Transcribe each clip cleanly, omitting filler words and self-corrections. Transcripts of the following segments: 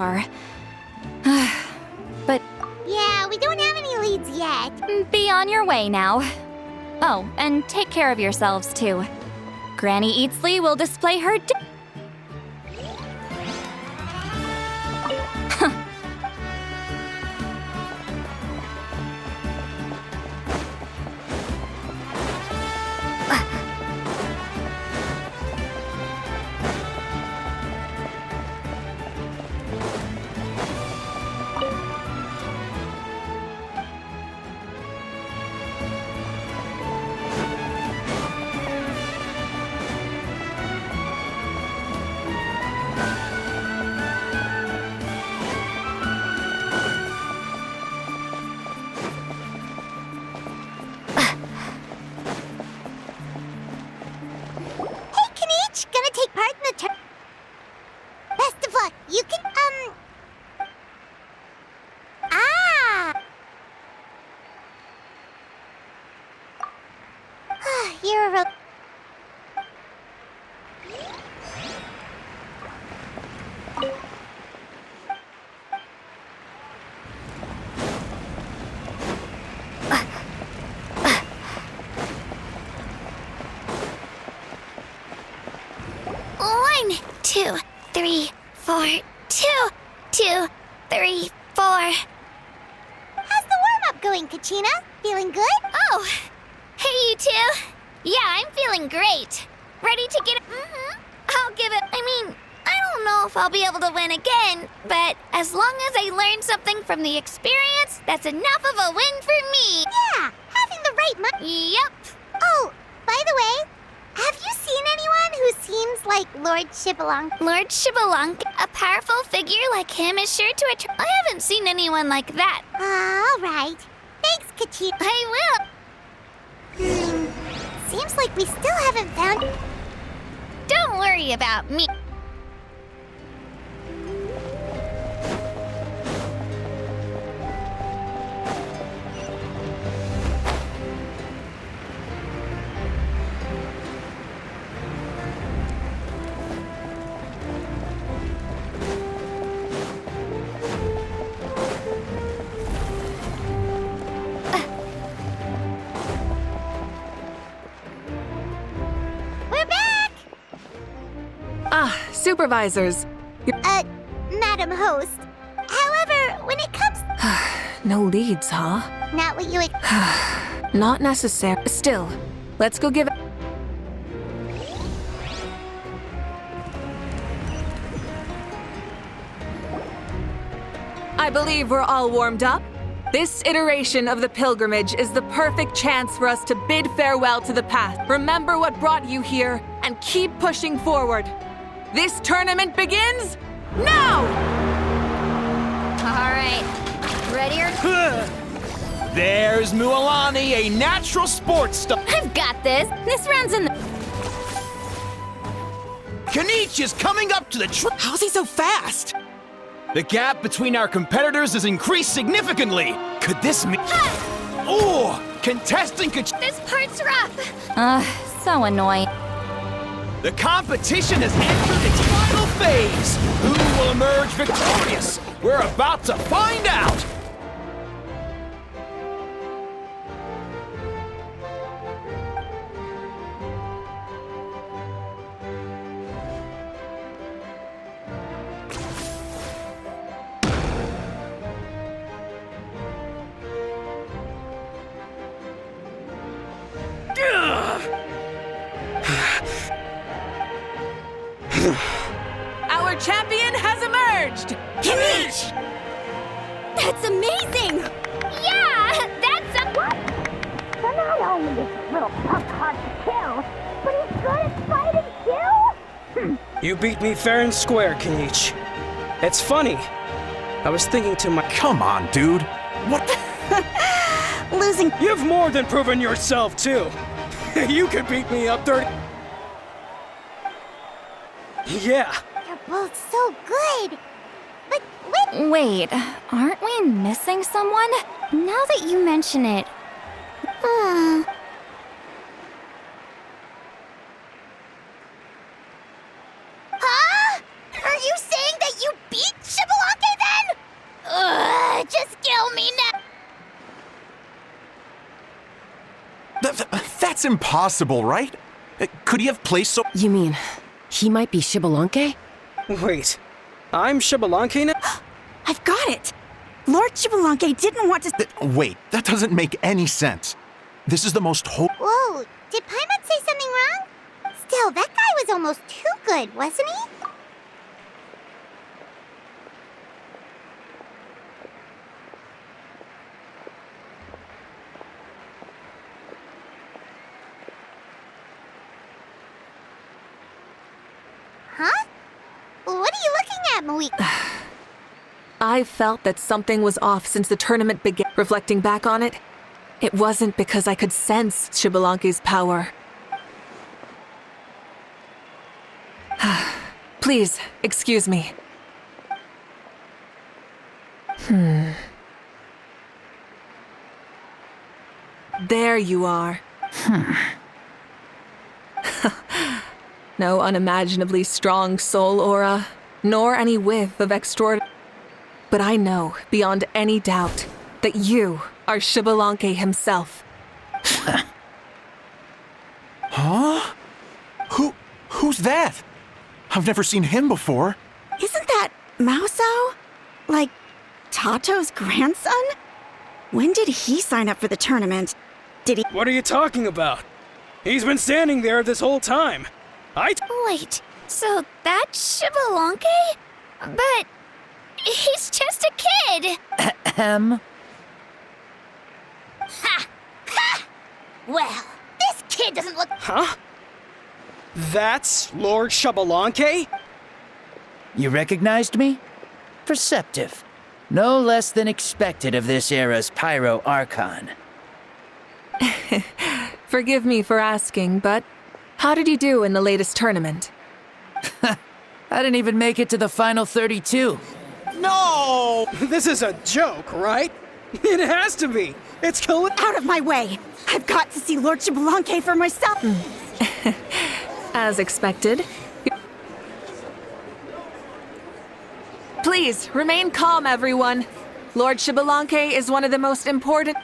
are. But Yeah, we don't have any leads yet. be on your way now. Oh, and take care of yourselves too. Granny Eatsley will display her Hey, Kanich, gonna take part in the tour. Best of luck. You can, Ah! You're a real... One, two, three, four. 2, 2, 3, 4. How's the warm-up going, Kachina? Feeling good? Oh, hey, you two. Yeah, I'm feeling great. Ready to get... I'll give it... I don't know if I'll be able to win again, but as long as I learn something from the experience, that's enough of a win for me. Yeah, having the right Yep. Oh, by the way, have you seen anyone who seems like Lord Shibalonk? Lord Shibalonk, a powerful figure like him is sure to attract... I haven't seen anyone like that. All right. Thanks, Kachina. I will. Seems like we still haven't found... Don't worry about me. We're back! Supervisors. Madam Host. However, when it comes... No leads, huh? Not what you... Not necessary. Still, let's go give it. I believe we're all warmed up. This iteration of the pilgrimage is the perfect chance for us to bid farewell to the past. Remember what brought you here and keep pushing forward. This tournament begins now! All right. Ready or... There's Mualani, a natural sports star. I've got this. This round's in the... Kanich is coming up to the How's he so fast? The gap between our competitors has increased significantly. Could this mean... Oh! Contestant could... This part's rough. So annoying. The competition has entered its final phase. Who will emerge victorious? We're about to find out. Our champion has emerged! Kanich! That's amazing! Yeah, that's a... So not only is this little punk hard to kill, but he's good at fighting too? You beat me fair and square, Kanich. It's funny. I was thinking to my... Come on, dude. What? Losing... You've more than proven yourself, too. You could beat me up 30... Yeah. You're both so good. But when... Wait, aren't we missing someone? Now that you mention it... Huh? Are you saying that you beat Shibalonk That's impossible, right? Could he have placed so... You mean, he might be Xbalanque? Wait, I'm Xbalanque now? I've got it! Lord Xbalanque didn't want to... Wait, that doesn't make any sense. This is the most Whoa, did Paimon say something wrong? Still, that guy was almost too good, wasn't he? Huh? What are you looking at, Maui? I felt that something was off since the tournament began. Reflecting back on it, it wasn't because I could sense Xbalanque's power. Please, excuse me. There you are. No unimaginably strong soul aura, nor any whiff of extraordinary. But I know, beyond any doubt, that you are Xbalanque himself. Huh? Who's that? I've never seen him before. Isn't that Mauso? Like, Tato's grandson? When did he sign up for the tournament? Did he... What are you talking about? He's been standing there this whole time. Wait, so that's Xbalanque? But he's just a kid. Ha! Ha! Well, this kid doesn't look... Huh? That's Lord Xbalanque? You recognized me? Perceptive. No less than expected of this era's Pyro Archon. Forgive me for asking, but how did you do in the latest tournament? I didn't even make it to the final 32. No! This is a joke, right? It has to be. It's Out of my way! I've got to see Lord Xbalanque for myself! As expected. Please, remain calm, everyone. Lord Xbalanque is one of the most important...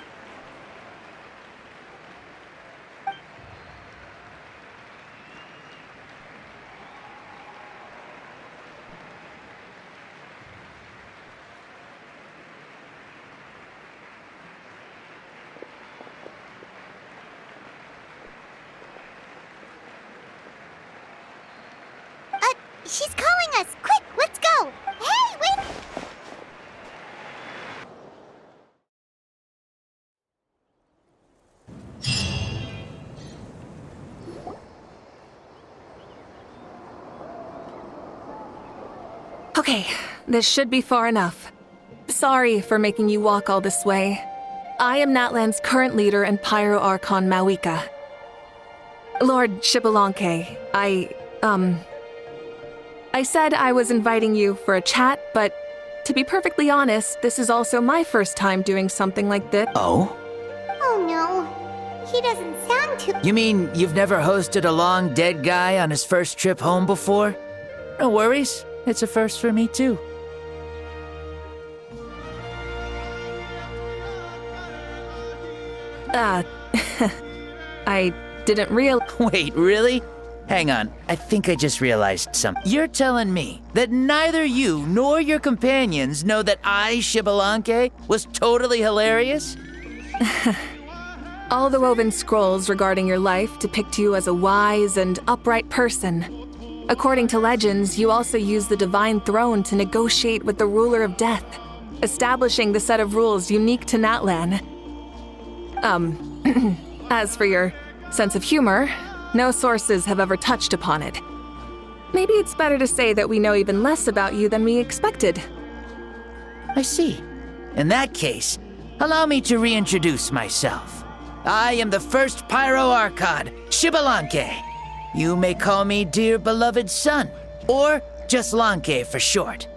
She's calling us! Quick, let's go! Hey, wait! Okay, this should be far enough. Sorry for making you walk all this way. I am Natlan's current leader and Pyro Archon Mawika. Lord Xbalanque, I said I was inviting you for a chat, but to be perfectly honest, this is also my first time doing something like this. Oh? Oh no, he doesn't sound too... You mean you've never hosted a long dead guy on his first trip home before? No worries. It's a first for me, too. I didn't realize... Wait, really? Hang on, I think I just realized something. You're telling me that neither you nor your companions know that I, Xbalanque, was totally hilarious? All the woven scrolls regarding your life depict you as a wise and upright person. According to legends, you also use the divine throne to negotiate with the ruler of death, establishing the set of rules unique to Natlan. As for your sense of humor, no sources have ever touched upon it. Maybe it's better to say that we know even less about you than we expected. I see. In that case, allow me to reintroduce myself. I am the first Pyro Archon, Xbalanque. You may call me dear beloved son, or just Lanque for short.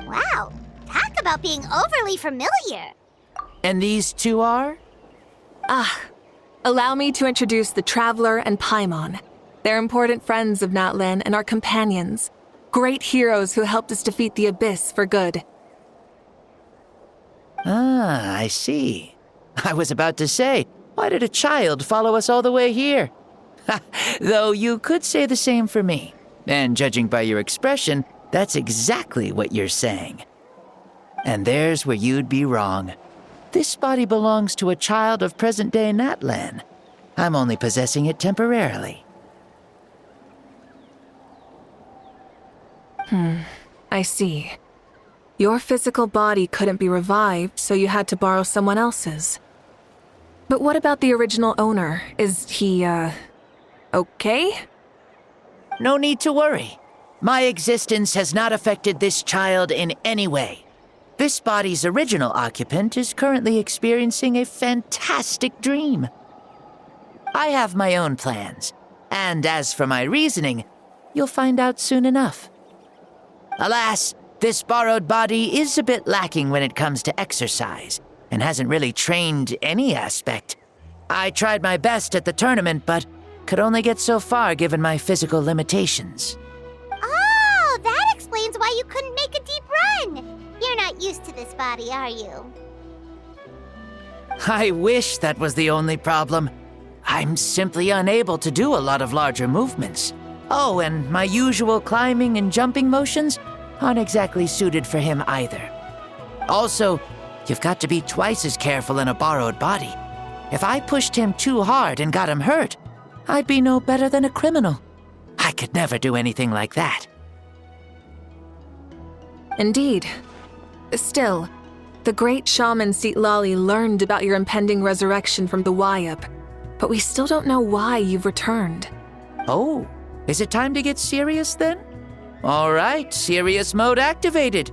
Wow, talk about being overly familiar. And these two are? Allow me to introduce the Traveler and Paimon. They're important friends of Natlan and our companions. Great heroes who helped us defeat the Abyss for good. Ah, I see. I was about to say, Why did a child follow us all the way here? Though you could say the same for me. And judging by your expression, that's exactly what you're saying. And there's where you'd be wrong. This body belongs to a child of present-day Natlan. I'm only possessing it temporarily. I see. Your physical body couldn't be revived, so you had to borrow someone else's. But what about the original owner? Is he, okay? No need to worry. My existence has not affected this child in any way. This body's original occupant is currently experiencing a fantastic dream. I have my own plans, and as for my reasoning, you'll find out soon enough. Alas, this borrowed body is a bit lacking when it comes to exercise, and hasn't really trained any aspect. I tried my best at the tournament, but could only get so far given my physical limitations. Oh, that explains why you couldn't make a deep run. You're not used to this body, are you? I wish that was the only problem. I'm simply unable to do a lot of larger movements. Oh, and my usual climbing and jumping motions aren't exactly suited for him either. Also, you've got to be twice as careful in a borrowed body. If I pushed him too hard and got him hurt, I'd be no better than a criminal. I could never do anything like that. Indeed. Still, the great shaman Seatlali learned about your impending resurrection from the Wayup, but we still don't know why you've returned. Oh, is it time to get serious then? All right, serious mode activated.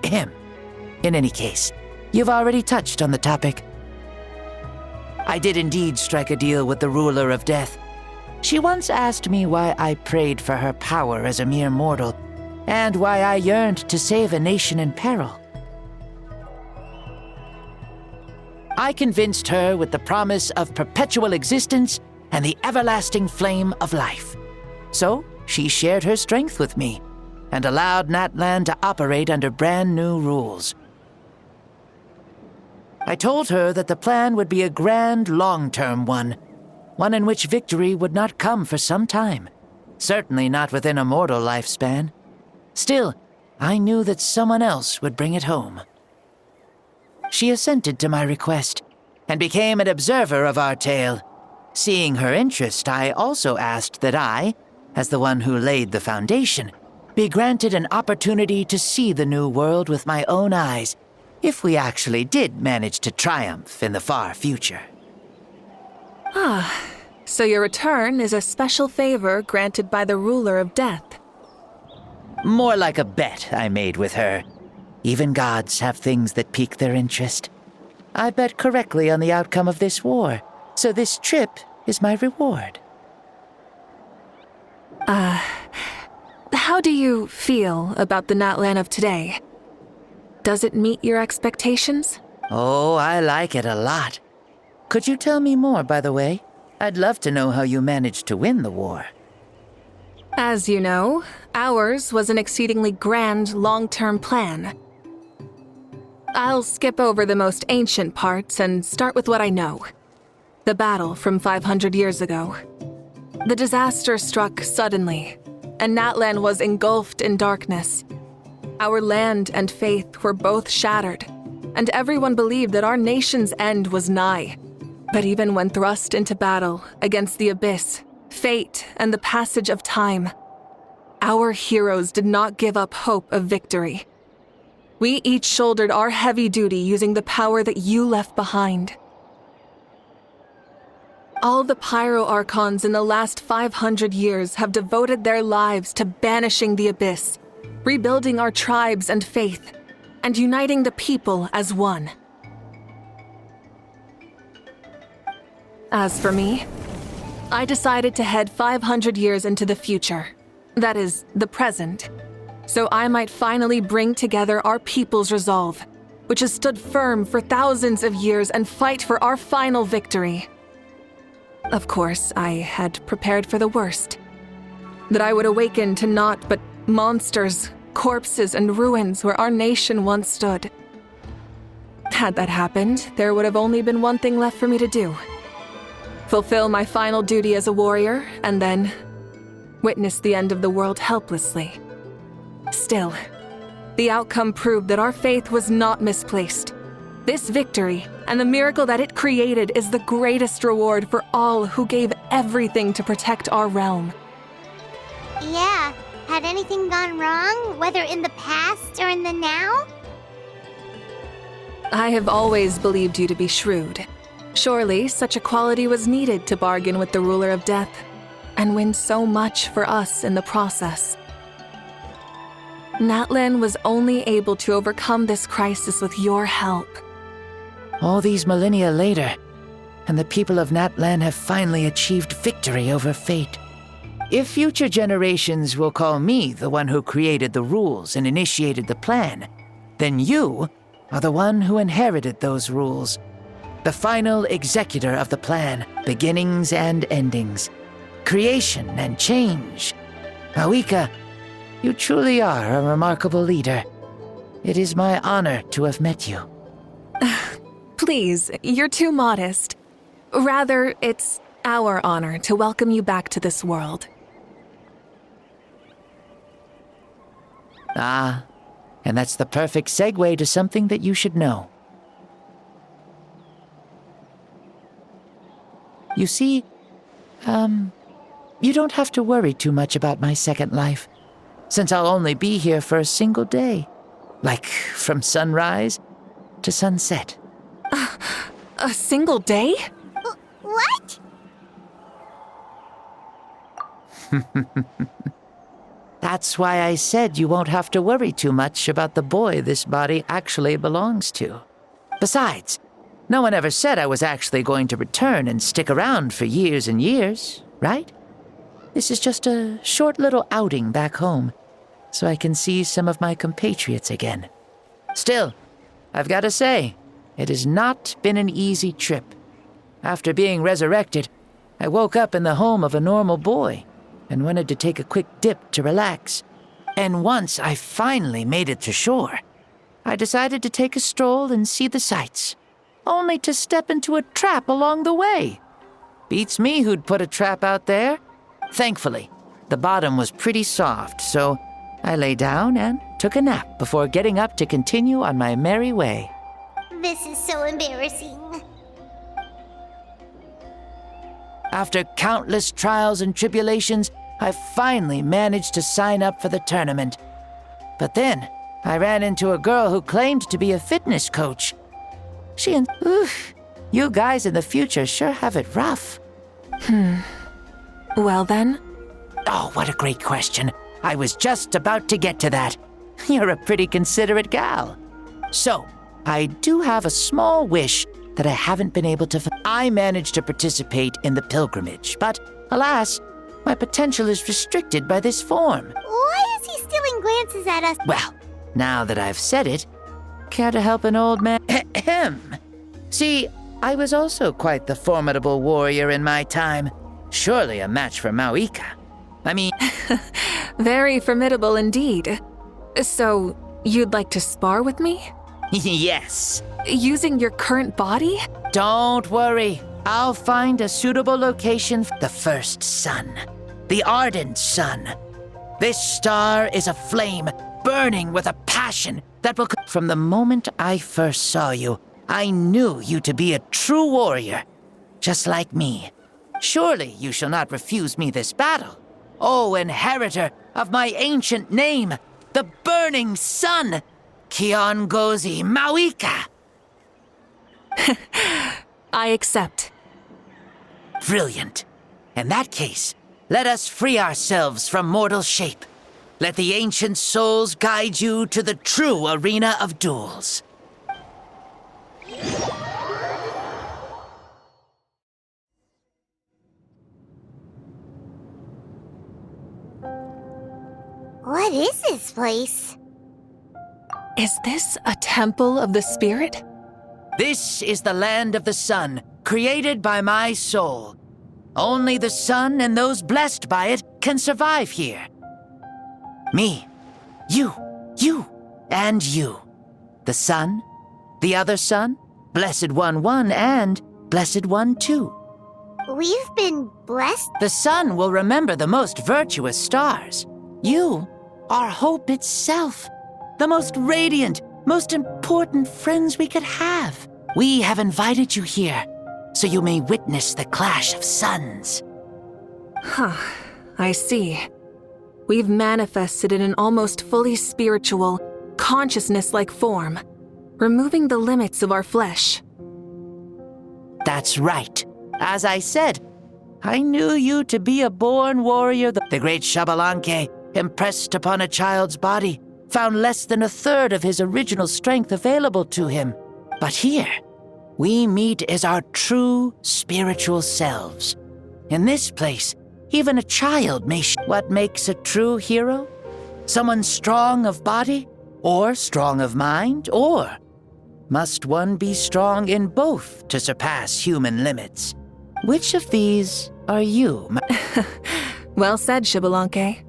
Ahem. In any case, you've already touched on the topic. I did indeed strike a deal with the ruler of death. She once asked me why I prayed for her power as a mere mortal, and why I yearned to save a nation in peril. I convinced her with the promise of perpetual existence and the everlasting flame of life. So she shared her strength with me, and allowed Natlan to operate under brand new rules. I told her that the plan would be a grand, long-term one in which victory would not come for some time, certainly not within a mortal lifespan. Still, I knew that someone else would bring it home. She assented to my request, and became an observer of our tale. Seeing her interest, I also asked that I, as the one who laid the foundation, be granted an opportunity to see the new world with my own eyes, if we actually did manage to triumph in the far future. So your return is a special favor granted by the ruler of death. More like a bet I made with her. Even gods have things that pique their interest. I bet correctly on the outcome of this war, so this trip is my reward. How do you feel about the Natlan of today? Does it meet your expectations? Oh, I like it a lot. Could you tell me more, by the way? I'd love to know how you managed to win the war. As you know, ours was an exceedingly grand, long-term plan. I'll skip over the most ancient parts and start with what I know. The battle from 500 years ago. The disaster struck suddenly, and Natlan was engulfed in darkness. Our land and faith were both shattered, and everyone believed that our nation's end was nigh. But even when thrust into battle against the abyss, fate, and the passage of time, our heroes did not give up hope of victory. We each shouldered our heavy duty using the power that you left behind. All the Pyro Archons in the last 500 years have devoted their lives to banishing the abyss, rebuilding our tribes and faith, and uniting the people as one. As for me, I decided to head 500 years into the future, that is, the present, so I might finally bring together our people's resolve, which has stood firm for thousands of years, and fight for our final victory. Of course, I had prepared for the worst. That I would awaken to naught but monsters, corpses, and ruins where our nation once stood. Had that happened, there would have only been one thing left for me to do. Fulfill my final duty as a warrior, and then witness the end of the world helplessly. Still, the outcome proved that our faith was not misplaced. This victory, and the miracle that it created, is the greatest reward for all who gave everything to protect our realm. Yeah, had anything gone wrong, whether in the past or in the now? I have always believed you to be shrewd. Surely, such a quality was needed to bargain with the ruler of death, and win so much for us in the process. Natlan was only able to overcome this crisis with your help. All these millennia later, and the people of Natlan have finally achieved victory over fate. If future generations will call me the one who created the rules and initiated the plan, then you are the one who inherited those rules. The final executor of the plan, beginnings and endings, creation and change. Mawika, you truly are a remarkable leader. It is my honor to have met you. Please, you're too modest. Rather, it's our honor to welcome you back to this world. Ah, and that's the perfect segue to something that you should know. You see, you don't have to worry too much about my second life, since I'll only be here for a single day. Like, from sunrise to sunset. A single day? What? That's why I said you won't have to worry too much about the boy this body actually belongs to. Besides, no one ever said I was actually going to return and stick around for years and years, right? This is just a short little outing back home, so I can see some of my compatriots again. Still, I've got to say, it has not been an easy trip. After being resurrected, I woke up in the home of a normal boy and wanted to take a quick dip to relax. And once I finally made it to shore, I decided to take a stroll and see the sights, only to step into a trap along the way. Beats me who'd put a trap out there. Thankfully, the bottom was pretty soft, so I lay down and took a nap before getting up to continue on my merry way. This is so embarrassing. After countless trials and tribulations, I finally managed to sign up for the tournament. But then, I ran into a girl who claimed to be a fitness coach. You guys in the future sure have it rough. Well then? Oh, what a great question. I was just about to get to that. You're a pretty considerate gal. So, I do have a small wish that I haven't been able to I managed to participate in the pilgrimage, but alas, my potential is restricted by this form. Why is he stealing glances at us? Well, now that I've said it, care to help an old man? Ahem. See, I was also quite the formidable warrior in my time. Surely a match for Mawika. I mean... Very formidable indeed. So, you'd like to spar with me? Yes. Using your current body? Don't worry. I'll find a suitable location for the first sun. The ardent sun. This star is a flame, burning with a passion that will... From the moment I first saw you, I knew you to be a true warrior, just like me. Surely you shall not refuse me this battle. O inheritor of my ancient name, the burning sun, Kiongozi Mawika. I accept. Brilliant. In that case, let us free ourselves from mortal shape. Let the ancient souls guide you to the true arena of duels. What is this place? Is this a temple of the spirit? This is the land of the sun, created by my soul. Only the sun and those blessed by it can survive here. Me, you, and you. The sun, The other sun, Blessed One 1, and Blessed One 2. We've been blessed? The sun will remember the most virtuous stars. You are hope itself, the most radiant, most important friends we could have. We have invited you here so you may witness the clash of suns. Huh, I see. We've manifested in an almost fully spiritual, consciousness-like form, removing the limits of our flesh. That's right. As I said, I knew you to be a born warrior. The great Xbalanque, impressed upon a child's body, found less than a third of his original strength available to him. But here, we meet as our true spiritual selves. In this place, even a child may what makes a true hero? Someone strong of body, or strong of mind, or must one be strong in both to surpass human limits? Which of these are you? Well said, Xbalanque.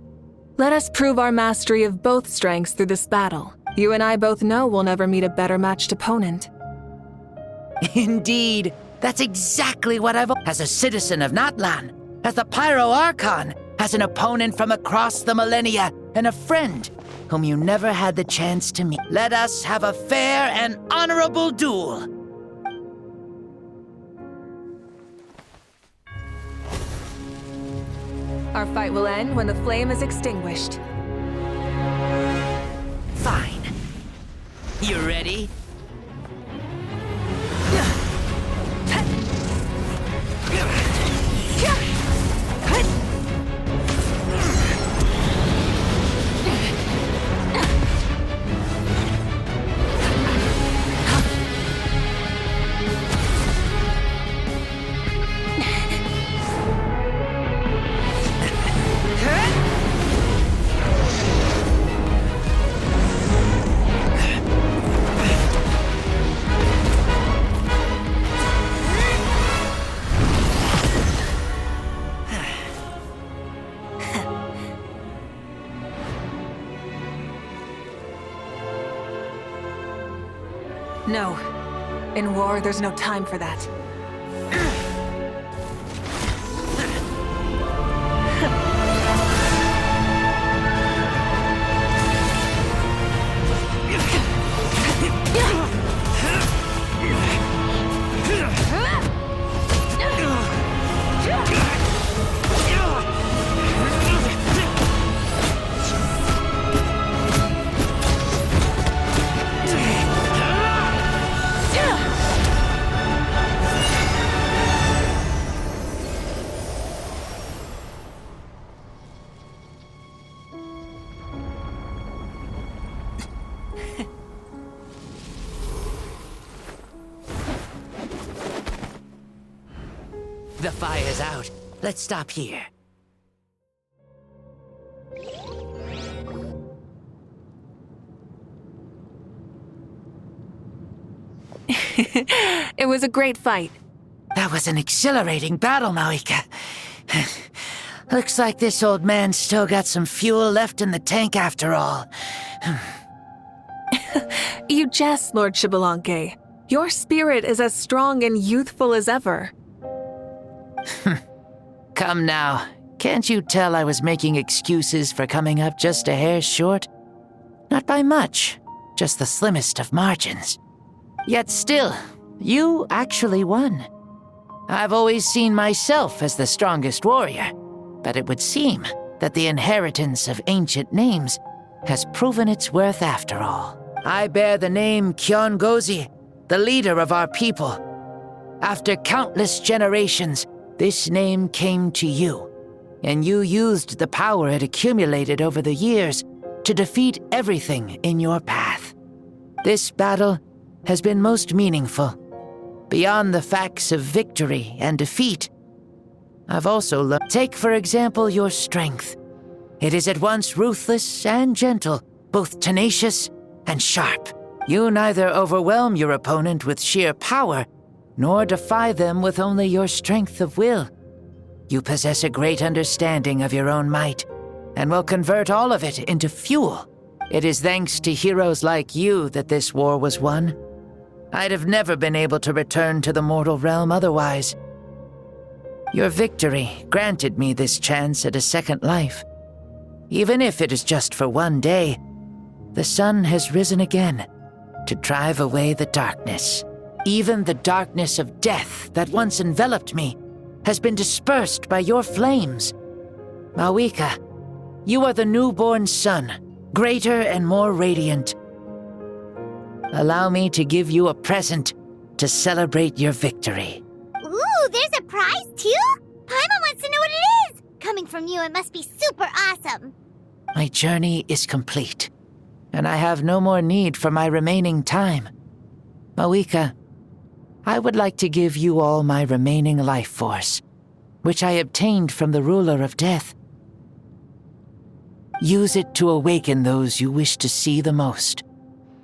Let us prove our mastery of both strengths through this battle. You and I both know we'll never meet a better matched opponent. Indeed, that's exactly what I've... As a citizen of Natlan, as the Pyro Archon, as an opponent from across the millennia, and a friend whom you never had the chance to meet. Let us have a fair and honorable duel. Our fight will end when the flame is extinguished. Fine. You ready? No. In war, there's no time for that. The fire's out. Let's stop here. It was a great fight. That was an exhilarating battle, Maika. Looks like this old man's still got some fuel left in the tank after all. You jest, Lord Xbalanque. Your spirit is as strong and youthful as ever. Come now. Can't you tell I was making excuses for coming up just a hair short? Not by much, just the slimmest of margins. Yet still, you actually won. I've always seen myself as the strongest warrior, but it would seem that the inheritance of ancient names has proven its worth after all. I bear the name Kiongozi, the leader of our people. After countless generations, this name came to you, and you used the power it accumulated over the years to defeat everything in your path. This battle has been most meaningful. Beyond the facts of victory and defeat, I've also learned. Take, for example, your strength. It is at once ruthless and gentle, both tenacious and sharp. You neither overwhelm your opponent with sheer power, nor defy them with only your strength of will. You possess a great understanding of your own might, and will convert all of it into fuel. It is thanks to heroes like you that this war was won. I'd have never been able to return to the mortal realm otherwise. Your victory granted me this chance at a second life. Even if it is just for one day, the sun has risen again to drive away the darkness. Even the darkness of death that once enveloped me has been dispersed by your flames. Mawika, you are the newborn sun, greater and more radiant. Allow me to give you a present to celebrate your victory. Ooh, there's a prize too? Paimon wants to know what it is! Coming from you, it must be super awesome. My journey is complete, and I have no more need for my remaining time. Mawika, I would like to give you all my remaining life force, which I obtained from the ruler of death. Use it to awaken those you wish to see the most.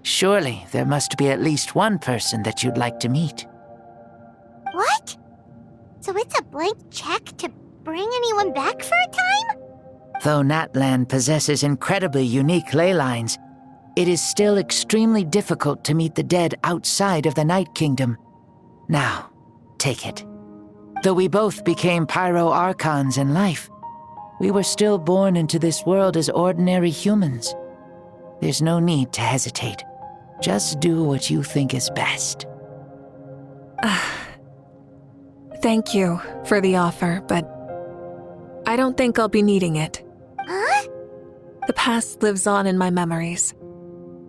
Surely there must be at least one person that you'd like to meet. What? So it's a blank check to bring anyone back for a time? Though Natlan possesses incredibly unique ley lines, it is still extremely difficult to meet the dead outside of the Night Kingdom. Now, take it. Though we both became Pyro Archons in life, we were still born into this world as ordinary humans. There's no need to hesitate. Just do what you think is best. Thank you for the offer, but I don't think I'll be needing it. Huh? The past lives on in my memories,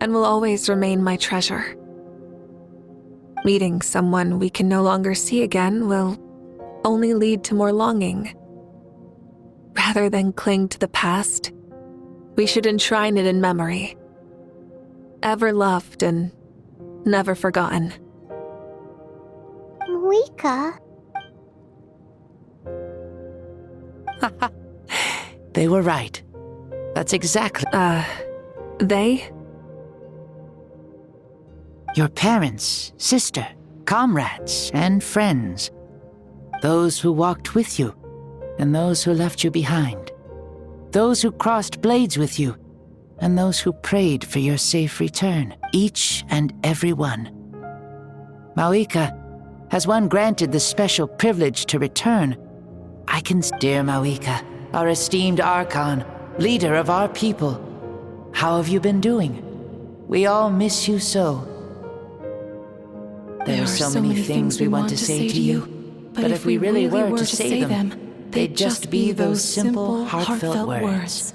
and will always remain my treasure. Meeting someone we can no longer see again will only lead to more longing. Rather than cling to the past, we should enshrine it in memory. Ever loved and never forgotten. Mawika? They were right. That's exactly... They? Your parents, sister, comrades, and friends. Those who walked with you, and those who left you behind. Those who crossed blades with you, and those who prayed for your safe return. Each and every one. Mawika, has one granted the special privilege to return, I can... Dear Mawika, our esteemed Archon, leader of our people, how have you been doing? We all miss you so. There are so many things we want to say to you, but if we really were to say them, they'd just be those simple, heartfelt words.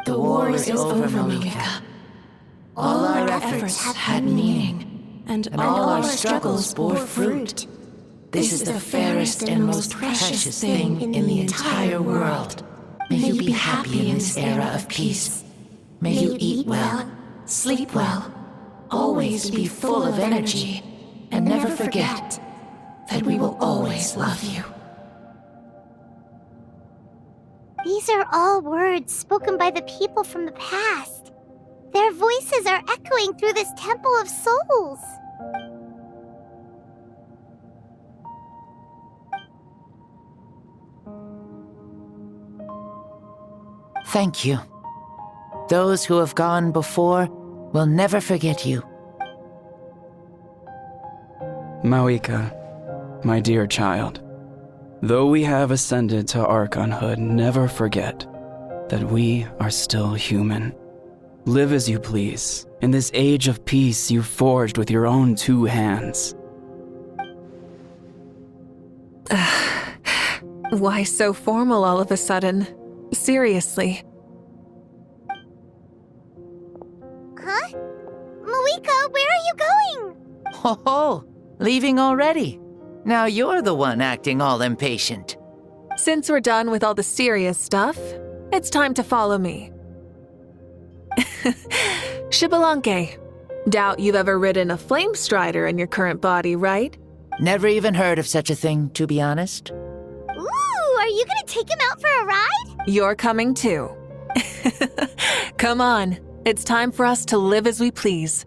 The war is over, Mawika. All our efforts had meaning, and all our struggles bore fruit. This is the fairest and most precious thing in the entire world. May you be happy in this era of peace. May you eat well, sleep well, always be full of energy, and never forget that we will always love you. These are all words spoken by the people from the past. Their voices are echoing through this Temple of Souls. Thank you. Those who have gone before will never forget you. Mawika, my dear child, though we have ascended to Archonhood, never forget that we are still human. Live as you please, in this age of peace you forged with your own 2 hands. Why so formal all of a sudden? Seriously. Huh? Mawika, where are you going? Ho ho! Leaving already? Now you're the one acting all impatient. Since we're done with all the serious stuff, it's time to follow me. Xbalanque, doubt you've ever ridden a flame strider in your current body, right? Never even heard of such a thing, to be honest. Ooh, are you gonna take him out for a ride? You're coming too. Come on, it's time for us to live as we please.